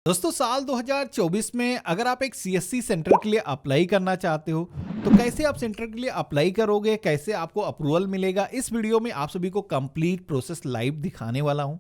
दोस्तों साल 2024 में अगर आप एक सीएससी सेंटर के लिए अप्लाई करना चाहते हो तो कैसे आप सेंटर के लिए अप्लाई करोगे, कैसे आपको अप्रूवल मिलेगा, इस वीडियो में आप सभी को कंप्लीट प्रोसेस लाइव दिखाने वाला हूं।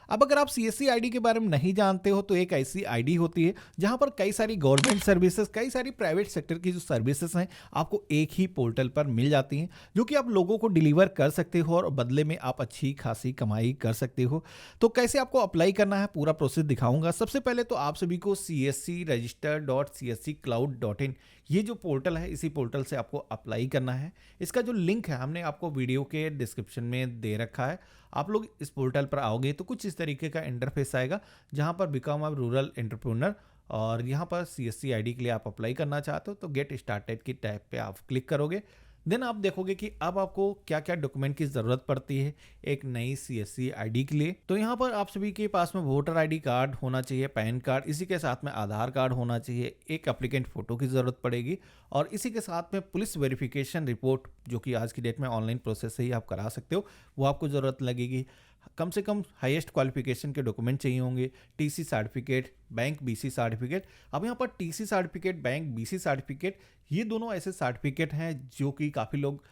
अब अगर आप सीएससी आईडी के बारे में नहीं जानते हो तो एक ऐसी आईडी होती है जहां पर कई सारी गवर्नमेंट सर्विसेज, कई सारी प्राइवेट सेक्टर की जो सर्विसेज हैं आपको एक ही पोर्टल पर मिल जाती हैं, जो कि आप लोगों को डिलीवर कर सकते हो और बदले में आप अच्छी खासी कमाई कर सकते हो। तो कैसे आपको अप्लाई करना है पूरा प्रोसेस दिखाऊंगा। सबसे पहले तो आप सभी को cscregister.csccloud.in ये जो पोर्टल है, इसी पोर्टल से आपको अप्लाई करना है। इसका जो लिंक है हमने आपको वीडियो के डिस्क्रिप्शन में दे रखा है। आप लोग इस पोर्टल पर आओगे तो कुछ इस तरीके का इंटरफेस आएगा जहां पर बिकम अ रूरल एंटरप्रेन्योर और यहां पर सीएससी आईडी के लिए आप अप्लाई करना चाहते हो तो गेट स्टार्टेड की टैब पे आप क्लिक करोगे। देन आप देखोगे कि अब आपको क्या क्या डॉक्यूमेंट की ज़रूरत पड़ती है एक नई सीएससी आईडी के लिए। तो यहाँ पर आप सभी के पास में वोटर आईडी कार्ड होना चाहिए, पैन कार्ड, इसी के साथ में आधार कार्ड होना चाहिए, एक एप्लीकेंट फ़ोटो की ज़रूरत पड़ेगी और इसी के साथ में पुलिस वेरिफिकेशन रिपोर्ट, जो कि आज की डेट में ऑनलाइन प्रोसेस से ही आप करा सकते हो, वो आपको ज़रूरत लगेगी। कम से कम हाईएस्ट क्वालिफिकेशन के डॉक्यूमेंट चाहिए होंगे, TC certificate, bank BC certificate. अब यहाँ पर TC certificate, bank BC certificate, ये दोनों ऐसे सर्टिफिकेट हैं जो कि काफ़ी लोग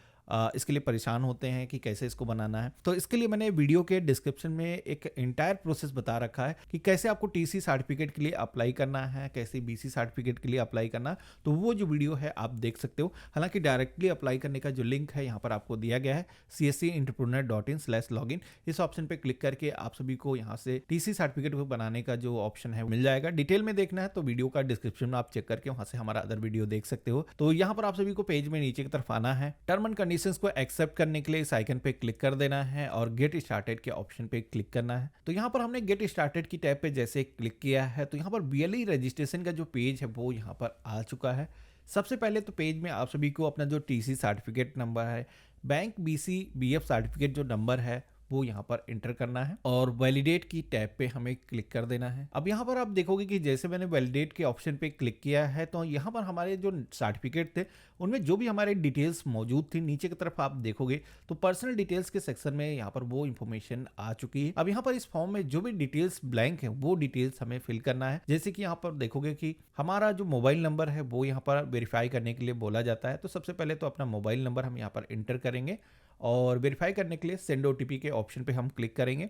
इसके लिए परेशान होते हैं कि कैसे इसको बनाना है। तो इसके लिए मैंने वीडियो के डिस्क्रिप्शन में एक इंटायर प्रोसेस बता रखा है कि कैसे आपको टीसी सर्टिफिकेट के लिए अप्लाई करना है, कैसे बीसी सर्टिफिकेट के लिए अप्लाई करना है। तो वो जो वीडियो है आप देख सकते हो। हालांकि डायरेक्टली अप्लाई करने का जो लिंक है यहाँ पर आपको दिया गया है cscentrepreneur.in/login। इस ऑप्शन पे क्लिक करके आप सभी को यहाँ से टीसी सर्टिफिकेट बनाने का जो ऑप्शन है मिल जाएगा। डिटेल में देखना है तो वीडियो का डिस्क्रिप्शन में आप चेक करके वहां से हमारा अदर वीडियो देख सकते हो। तो यहाँ पर आप सभी को पेज में नीचे की तरफ आना है, टर्म एंड कंडीशंस को एक्सेप्ट करने के लिए इस आइकन पे क्लिक कर देना है और गेट स्टार्टेड के ऑप्शन पे क्लिक करना है। तो यहाँ पर हमने गेट स्टार्टेड की टैब पे जैसे क्लिक किया है तो यहाँ पर बीएलई रजिस्ट्रेशन का जो पेज है वो यहाँ पर आ चुका है। सबसे पहले तो पेज में आप सभी को अपना जो टीसी सर्टिफिकेट नंबर है, बैंक बीसी बीएफ सर्टिफिकेट जो नंबर है वो यहाँ पर इंटर करना है और वैलिडेट की टैब पे हमें क्लिक कर देना है। अब यहाँ पर आप देखोगे कि जैसे मैंने वैलिडेट के ऑप्शन पे क्लिक किया है तो यहाँ पर हमारे जो सर्टिफिकेट थे उनमें जो भी हमारे डिटेल्स मौजूद थी, नीचे की तरफ आप देखोगे तो पर्सनल डिटेल्स के सेक्शन में यहाँ पर वो इन्फॉर्मेशन आ चुकी है। अब यहाँ पर इस फॉर्म में जो भी डिटेल्स ब्लैंक है वो डिटेल्स हमें फिल करना है। जैसे कि यहाँ पर देखोगे कि हमारा जो मोबाइल नंबर है वो यहाँ पर वेरीफाई करने के लिए बोला जाता है। तो सबसे पहले तो अपना मोबाइल नंबर हम यहाँ पर इंटर करेंगे और वेरीफाई करने के लिए सेंड ओटीपी के ऑप्शन पे हम क्लिक करेंगे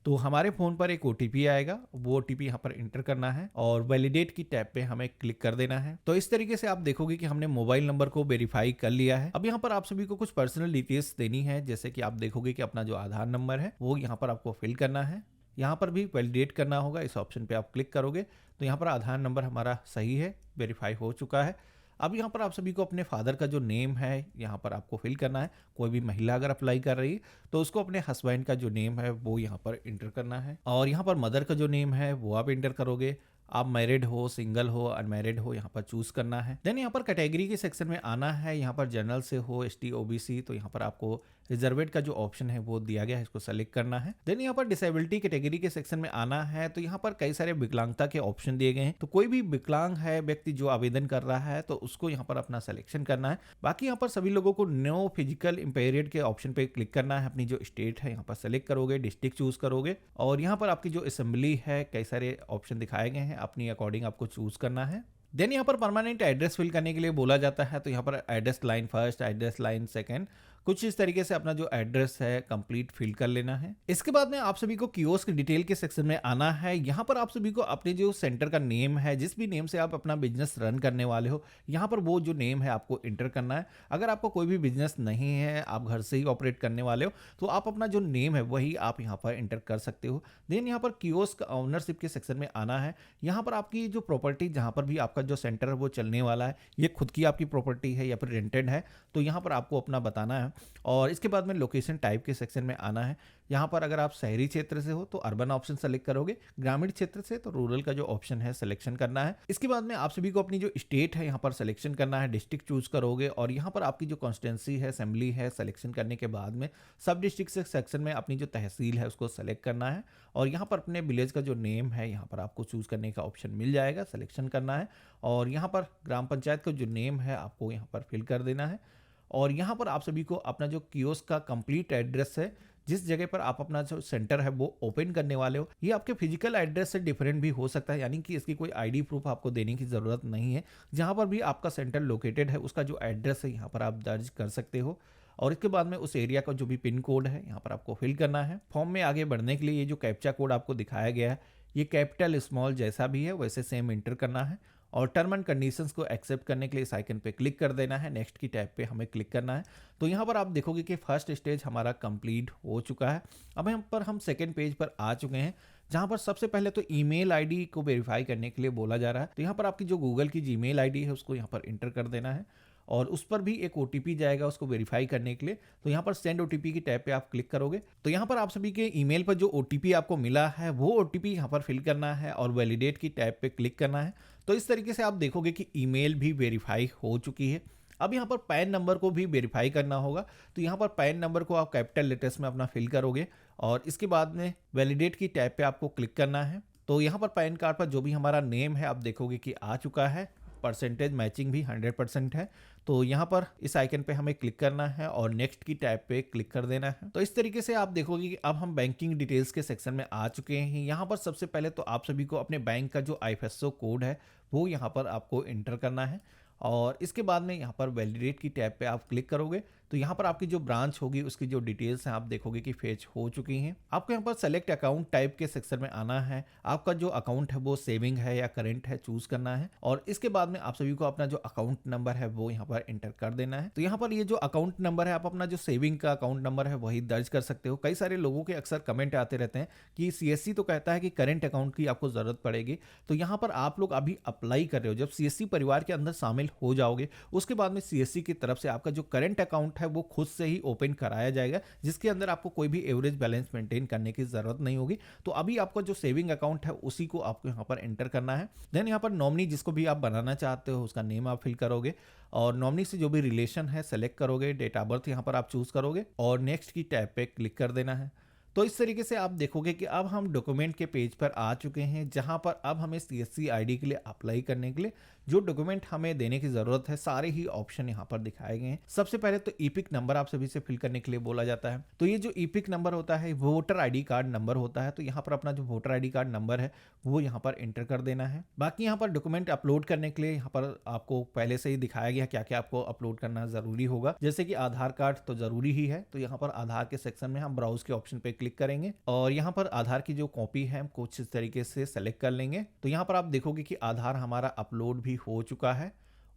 तो हमारे फ़ोन पर एक ओटीपी आएगा, वो ओटीपी यहाँ पर इंटर करना है और वैलिडेट की टैब पे हमें क्लिक कर देना है। तो इस तरीके से आप देखोगे कि हमने मोबाइल नंबर को वेरीफाई कर लिया है। अब यहाँ पर आप सभी को कुछ पर्सनल डिटेल्स देनी है, जैसे कि आप देखोगे कि अपना जो आधार नंबर है वो यहाँ पर आपको फिल करना है। यहाँ पर भी वैलिडेट करना होगा, इस ऑप्शन पे आप क्लिक करोगे तो यहाँ पर आधार नंबर हमारा सही है, वेरीफाई हो चुका है। अब यहाँ पर आप सभी को अपने फादर का जो नेम है यहाँ पर आपको फिल करना है। कोई भी महिला अगर अप्लाई कर रही है तो उसको अपने हस्बैंड का जो नेम है वो यहाँ पर इंटर करना है और यहाँ पर मदर का जो नेम है वो आप इंटर करोगे। आप मैरिड हो, सिंगल हो, अनमैरिड हो, यहाँ पर चूज करना है। देन यहाँ पर कैटेगरी के सेक्शन में आना है। यहाँ पर जनरल से हो, एसटी, ओबीसी, तो यहाँ पर आपको रिजर्वेड का जो ऑप्शन है वो दिया गया है, इसको सेलेक्ट करना है। देन यहाँ पर डिसेबिलिटी कैटेगरी के सेक्शन में आना है। तो यहाँ पर कई सारे विकलांगता के ऑप्शन दिए गए हैं, तो कोई भी विकलांग है व्यक्ति जो आवेदन कर रहा है तो उसको यहाँ पर अपना सिलेक्शन करना है। बाकी यहाँ पर सभी लोगों को नो फिजिकल इम्पेयर्ड के ऑप्शन पे क्लिक करना है। अपनी जो स्टेट है यहाँ पर सेलेक्ट करोगे, डिस्ट्रिक्ट चूज करोगे और यहाँ पर आपकी जो असेंबली है कई सारे ऑप्शन दिखाए गए हैं, अपनी अकॉर्डिंग आपको चूज करना है। देन यहाँ पर परमानेंट एड्रेस फिल करने के लिए बोला जाता है, तो यहाँ पर address line first, address line second, कुछ इस तरीके से अपना जो एड्रेस है कंप्लीट फिल कर लेना है। इसके बाद में आप सभी को कियोस्क डिटेल के सेक्शन में आना है। यहाँ पर आप सभी को अपने जो सेंटर का नेम है, जिस भी नेम से आप अपना बिजनेस रन करने वाले हो, यहाँ पर वो जो नेम है आपको इंटर करना है। अगर आपको कोई भी बिजनेस नहीं है, आप घर से ही ऑपरेट करने वाले हो, तो आप अपना जो नेम है वही आप यहाँ पर इंटर कर सकते हो। देन यहाँ पर कियोस्क ओनरशिप के सेक्शन में आना है। यहाँ पर आपकी जो प्रॉपर्टी, जहाँ पर भी आपका जो सेंटर है वो चलने वाला है, ये खुद की आपकी प्रॉपर्टी है या फिर रेंटेड है, तो यहाँ पर आपको अपना बताना है। और इसके बाद में लोकेशन टाइप के सेक्शन में आना है। यहाँ पर अगर आप शहरी क्षेत्र से हो तो अर्बन ऑप्शन सेलेक्ट करोगे, ग्रामीण क्षेत्र से तो रूरल का जो ऑप्शन है सिलेक्शन करना है। इसके बाद में आप सभी को अपनी जो स्टेट है यहाँ पर सिलेक्शन करना है, डिस्ट्रिक्ट चूज करोगे और यहाँ पर आपकी जो कॉन्स्टिट्यूंसी है, असेंबली है, सिलेक्शन करने के बाद में सब डिस्ट्रिक्ट से सेक्शन में अपनी जो तहसील है उसको सेलेक्ट करना है और यहाँ पर अपने विलेज का जो नेम है यहाँ पर आपको चूज करने का ऑप्शन मिल जाएगा, सिलेक्शन करना है और यहाँ पर ग्राम पंचायत का जो नेम है आपको यहाँ पर फिल कर देना है। और यहाँ पर आप सभी को अपना जो कियोस्क का कंप्लीट एड्रेस है, जिस जगह पर आप अपना जो सेंटर है वो ओपन करने वाले हो, ये आपके फिजिकल एड्रेस से डिफरेंट भी हो सकता है, यानी कि इसकी कोई आईडी प्रूफ आपको देने की ज़रूरत नहीं है। जहाँ पर भी आपका सेंटर लोकेटेड है उसका जो एड्रेस है यहाँ पर आप दर्ज कर सकते हो, और इसके बाद में उस एरिया का जो भी पिन कोड है यहाँ पर आपको फिल करना है। फॉर्म में आगे बढ़ने के लिए ये जो कैप्चा कोड आपको दिखाया गया है, ये कैपिटल स्मॉल जैसा भी है वैसे सेम इंटर करना है, और टर्म एंड कंडीशंस को एक्सेप्ट करने के लिए इस आइकन पे क्लिक कर देना है। नेक्स्ट की टैब पे हमें क्लिक करना है। तो यहाँ पर आप देखोगे कि फर्स्ट स्टेज हमारा कंप्लीट हो चुका है। अब यहाँ पर हम सेकेंड पेज पर आ चुके हैं, जहाँ पर सबसे पहले तो ईमेल आईडी को वेरीफाई करने के लिए बोला जा रहा है। तो यहाँ पर आपकी जो गूगल की जीमेल आईडी है उसको यहाँ पर इंटर कर देना है, और उस पर भी एक ओटीपी जाएगा उसको वेरीफाई करने के लिए। तो यहाँ पर सेंड ओटीपी की टैब पे आप क्लिक करोगे तो यहाँ पर आप सभी के ईमेल पर जो ओटीपी आपको मिला है वो ओटीपी यहाँ पर फिल करना है और वैलिडेट की टैब पे क्लिक करना है। तो इस तरीके से आप देखोगे कि ईमेल भी वेरीफाई हो चुकी है। अब यहाँ पर पैन नंबर को भी वेरीफाई करना होगा। तो यहाँ पर पैन नंबर को आप कैपिटल लेटर्स में अपना फिल करोगे, और इसके बाद में वैलिडेट की टैब पे आपको क्लिक करना है। तो यहाँ पर पैन कार्ड पर जो भी हमारा नेम है आप देखोगे कि आ चुका है, परसेंटेज मैचिंग भी 100% है। तो यहाँ पर इस आइकन पे हमें क्लिक करना है और नेक्स्ट की टैब पे क्लिक कर देना है। तो इस तरीके से आप देखोगे कि अब हम बैंकिंग डिटेल्स के सेक्शन में आ चुके हैं। यहाँ पर सबसे पहले तो आप सभी को अपने बैंक का जो IFSC कोड है वो यहाँ पर आपको इंटर करना है, और इसके बाद में यहाँ पर वैलिडेट की टैब पे आप क्लिक करोगे तो यहाँ पर आपकी जो ब्रांच होगी उसकी जो डिटेल्स हैं आप देखोगे कि फेच हो चुकी हैं। आपको यहाँ पर सेलेक्ट अकाउंट टाइप के सेक्शन में आना है। आपका जो अकाउंट है वो सेविंग है या करंट है चूज करना है, और इसके बाद में आप सभी को अपना जो अकाउंट नंबर है वो यहाँ पर एंटर कर देना है। तो यहाँ पर ये जो अकाउंट नंबर है आप अपना जो सेविंग का अकाउंट नंबर है वही दर्ज कर सकते हो। कई सारे लोगों के अक्सर कमेंट आते रहते हैं कि CSC तो कहता है कि करंट अकाउंट की आपको जरूरत पड़ेगी। तो यहाँ पर आप लोग अभी अप्लाई कर रहे हो, जब CSC परिवार के अंदर शामिल हो जाओगे उसके बाद में CSC की तरफ से आपका जो करंट अकाउंट है वो खुद से ही ओपन कराया जाएगा, जिसके अंदर आपको कोई भी एवरेज बैलेंस मेंटेन करने की जरूरत नहीं होगी। तो अभी आपका जो सेविंग अकाउंट है उसी को आपको यहाँ पर एंटर करना है। देन यहाँ पर नॉमिनी जिसको भी आप बनाना चाहते हो उसका नेम आप फिल करोगे, और नॉमिनी से जो भी रिलेशन है सेलेक्ट करोगे, डेट ऑफ बर्थ यहाँ पर आप चूज करोगे और नेक्स्ट की टैब पे क्लिक कर देना है। तो इस तरीके से आप देखोगे कि अब हम डॉक्यूमेंट के पेज पर आ चुके हैं, जहां पर अब हमें CSC आईडी के लिए अप्लाई करने के लिए जो डॉक्यूमेंट हमें देने की जरूरत है सारे ही ऑप्शन यहाँ पर दिखाए गए हैं। सबसे पहले तो ईपिक नंबर आप सभी से फिल करने के लिए बोला जाता है। तो ये जो ईपिक नंबर होता है वोटर ID कार्ड नंबर होता है। तो यहाँ पर अपना जो वोटर ID कार्ड नंबर है वो यहाँ पर एंटर कर देना है। बाकी यहाँ पर डॉक्यूमेंट अपलोड करने के लिए यहाँ पर आपको पहले से ही दिखाया गया क्या क्या आपको अपलोड करना जरूरी होगा, जैसे कि आधार कार्ड तो जरूरी ही है। तो यहाँ पर आधार के सेक्शन में हम ब्राउज के ऑप्शन पे क्लिक करेंगे और यहाँ पर आधार की जो कॉपी है हम कुछ इस तरीके से सेलेक्ट कर लेंगे। तो यहाँ पर आप देखोगे कि आधार हमारा अपलोड भी हो चुका है,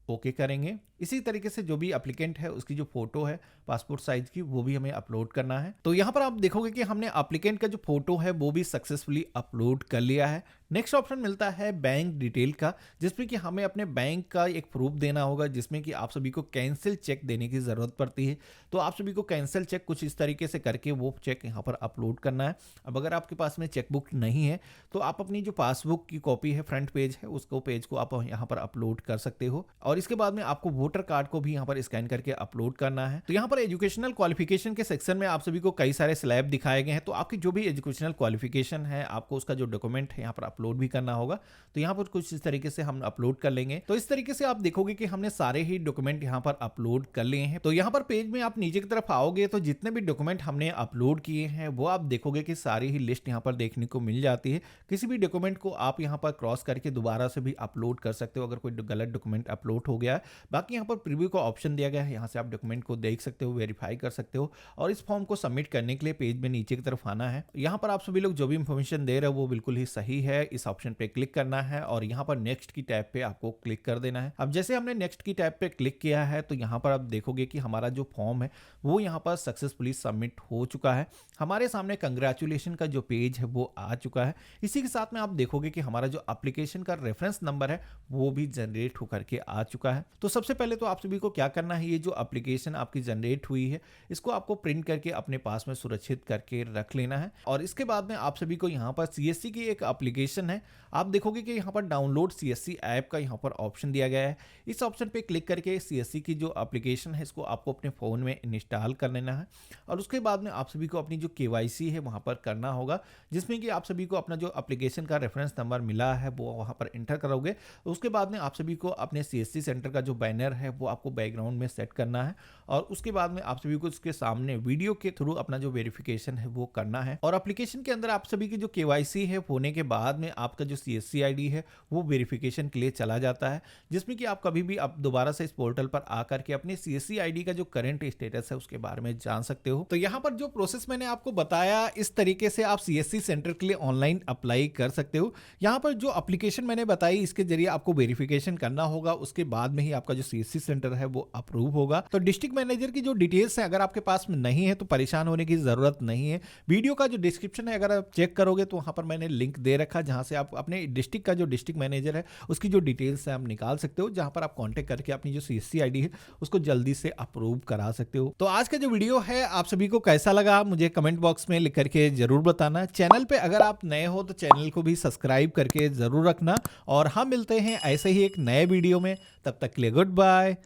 ओके करेंगे। इसी तरीके से जो भी एप्लीकेंट है उसकी जो फोटो है पासपोर्ट साइज की वो भी हमें अपलोड करना है। तो यहाँ पर आप देखोगे कि हमने एप्लीकेंट का जो फोटो है वो भी सक्सेसफुली अपलोड कर लिया है। नेक्स्ट ऑप्शन मिलता है बैंक डिटेल का, जिसमें कि हमें अपने बैंक का एक प्रूफ देना होगा, जिसमें कि आप सभी को कैंसिल चेक देने की ज़रूरत पड़ती है। तो आप सभी को कैंसिल चेक कुछ इस तरीके से करके वो चेक यहाँ पर अपलोड करना है। अब अगर आपके पास में चेकबुक नहीं है तो आप अपनी जो पासबुक की कॉपी है फ्रंट पेज है उसको पेज को आप यहाँ पर अपलोड कर सकते हो, और इसके बाद में आपको वोटर कार्ड को भी यहाँ पर स्कैन करके अपलोड करना है। तो यहाँ पर एजुकेशनल क्वालिफिकेशन के सेक्शन में आप सभी को कई सारे स्लैब दिखाए गए हैं। तो आपकी जो भी एजुकेशनल क्वालिफिकेशन है आपको उसका जो डॉक्यूमेंट है यहाँ पर अपलोड भी करना होगा। तो यहाँ पर कुछ इस तरीके से हम अपलोड कर लेंगे। तो इस तरीके से आप देखोगे कि हमने सारे ही डॉक्यूमेंट यहाँ पर अपलोड कर लिए हैं। तो यहाँ पर पेज में आप नीचे की तरफ आओगे तो जितने भी डॉक्यूमेंट हमने अपलोड किए हैं वो आप देखोगे कि सारी ही लिस्ट यहाँ पर देखने को मिल जाती है। किसी भी डॉक्यूमेंट को आप यहाँ पर क्रॉस करके दोबारा से भी अपलोड कर सकते हो अगर कोई गलत डॉक्यूमेंट अपलोड हो गया है। बाकी यहाँ पर प्रीव्यू का ऑप्शन दिया गया है, यहाँ से आप डॉक्यूमेंट को देख सकते हो, वेरीफाई कर सकते हो, और इस फॉर्म को सबमिट करने के लिए पेज में नीचे की तरफ आना है। यहाँ पर आप सभी लोग जो भी इंफॉर्मेशन दे रहे हो वो बिल्कुल ही सही है। इस ऑप्शन पे क्लिक करना है और यहाँ पर नेक्स्ट की टैब पे आपको क्लिक कर देना है। अब जैसे हमने नेक्स्ट की टैब पे क्लिक किया है तो यहाँ पर आप देखोगे कि हमारा जो फॉर्म है वो यहाँ पर सक्सेसफुली सबमिट हो चुका है। हमारे सामने कंग्रेचुलेशन का जो पेज है वो आ चुका है। इसी के साथ में आप देखोगे कि हमारा जो एप्लीकेशन का रेफरेंस नंबर है वो भी जनरेट होकर के आ चुका है। तो सबसे पहले तो आप सभी को क्या करना है, ये जो एप्लीकेशन आपकी जनरेट हुई है इसको आपको प्रिंट करके अपने पास में सुरक्षित करके रख लेना है। और इसके बाद में आप सभी को यहाँ पर CSC की एक एप्लीकेशन है, आप देखोगे कि यहाँ पर डाउनलोड CSC ऐप का यहाँ पर ऑप्शन दिया गया है। इस ऑप्शन पे क्लिक करके CSC की जो एप्लीकेशन है इसको आपको अपने फ़ोन में इंस्टॉल कर लेना है, और उसके बाद में आप सभी को अपनी जो KYC है वहाँ पर करना होगा, जिसमें कि आप सभी को अपना जो एप्लीकेशन का रेफरेंस नंबर मिला है वो वहाँ पर एंटर करोगे। उसके बाद में आप सभी को अपने CSC सेंटर का जो बैनर कलर है वो आपको बैकग्राउंड में सेट करना है और उसके बाद में आप सभी को उसके सामने वीडियो के थ्रू अपना जो वेरिफिकेशन है वो करना है। और एप्लीकेशन के अंदर आप सभी की जो केवाईसी है होने के बाद में आपका जो सीएससी आईडी है वो वेरिफिकेशन के लिए चला जाता है, जिसमें कि आप कभी भी आप दोबारा से इस पोर्टल पर आकर के अपने सीएससी आईडी का जो करंट स्टेटस है उसके बारे में जान सकते हो। तो यहाँ पर जो प्रोसेस मैंने आपको बताया इस तरीके से आप सीएससी सेंटर के लिए ऑनलाइन अप्लाई कर सकते हो। यहाँ पर जो एप्लीकेशन मैंने बताई इसके जरिए आपको वेरिफिकेशन करना होगा, उसके बाद में ही आपका जो सीएससी सेंटर है वो अप्रूव होगा। तो डिस्ट्रिक्ट मैनेजर की जो डिटेल्स है अगर आपके पास में नहीं है तो परेशान होने की जरूरत नहीं है। वीडियो का जो डिस्क्रिप्शन है अगर आप चेक करोगे तो वहां पर मैंने लिंक दे रखा जहां से आप अपने डिस्ट्रिक्ट का जो डिस्ट्रिक्ट मैनेजर है उसकी जो डिटेल्स है आप निकाल सकते हो, जहां पर आप कांटेक्ट करके अपनी जो सीएससी आईडी है उसको जल्दी से अप्रूव करा सकते हो। तो आज का जो वीडियो है आप सभी को कैसा लगा मुझे कमेंट बॉक्स में लिख करके जरूर बताना। चैनल पे अगर आप नए हो तो चैनल को भी सब्सक्राइब करके जरूर रखना और हम मिलते हैं ऐसे ही एक नए वीडियो में। तब तक के लिए गुड बाय,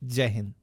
जय हिंद।